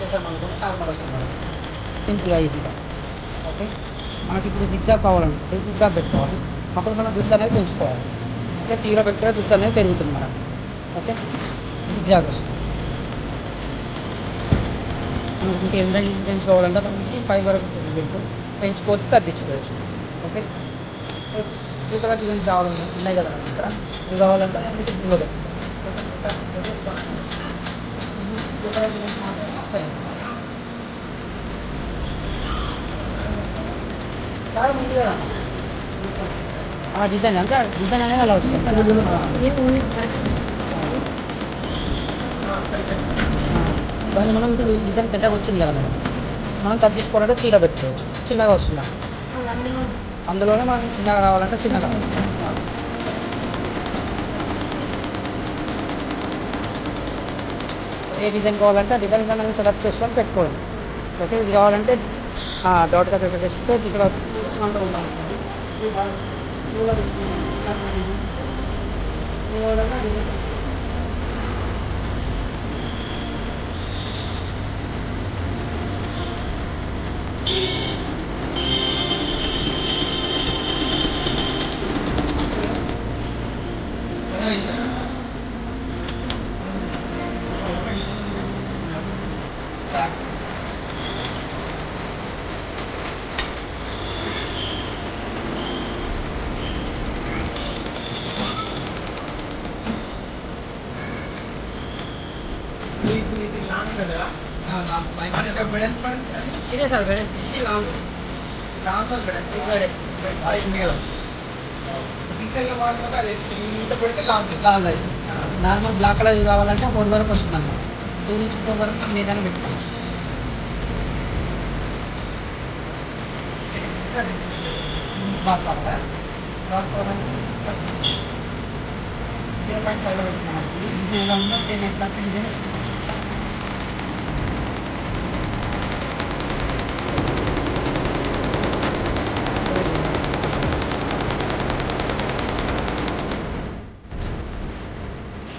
చేసామనుకోండి నార్మల్ వస్తుంది మేడం. సింపుల్గా ఈజీగా. ఓకే, మనకి ఇప్పుడు జిగ్జాగ్ కావాలంటే జిగ్జాగ్ పెట్టుకోవాలి. అప్పుడు మనం దుద్దు అనేది పెంచుకోవాలి. ఓకే, తీగ పెట్టిన దుద్దు అనేది పెరుగుతుంది మనం. ఓకే, జిగ్జాగ్ వస్తుంది. మనకి ఇంకా ఎంత పెంచుకోవాలంటే మనకి 5 వరకు పెంచుకోవచ్చు, తగ్గించుకోవచ్చు. ఓకే, టూ కలర్ డిజైన్స్ కావాలంటే ఉన్నాయి కదా ఇక్కడ, ఇవి కావాలంటే మీకు ఇందులో టూ కలర్ డిజైన్స్ మాత్రమే వస్తాయి. ముందు కదా డిజైన్ అంటే డిజైన్ అనేది అలా వస్తుంది. దాన్ని మనం డిజైన్ పెద్దగా వచ్చింది కదా మేడం, మనం తగ్గించుకోవాలంటే తీర పెట్టుకోవచ్చు. చిన్నగా వస్తుంది అందులోనే మనం చిన్నగా కావాలంటే చిన్నగా ఏ డిజైన్ కావాలంటే ఆ డిజైన్ అనేది సెలెక్ట్ చేసుకొని పెట్టుకోండి. ఓకే, ఇది కావాలంటే డాట్గా పెట్టేస్తే ఇక్కడ డిస్కౌంట్ ఉంటాం. ఇదే సార్ నార్మల్ బ్లాక్ కలర్ కావాలంటే 4 వరకు వస్తుంది అన్నమాట. 2 నుంచి 4 వరకు మనం ఏదైనా పెట్టుకోవచ్చు. బ్లాక్ కావాలా? బ్లాక్ కావాలంటే 0.5 లో పెట్టుకున్నాం. ఈజీగా ఉందో బ్లాక్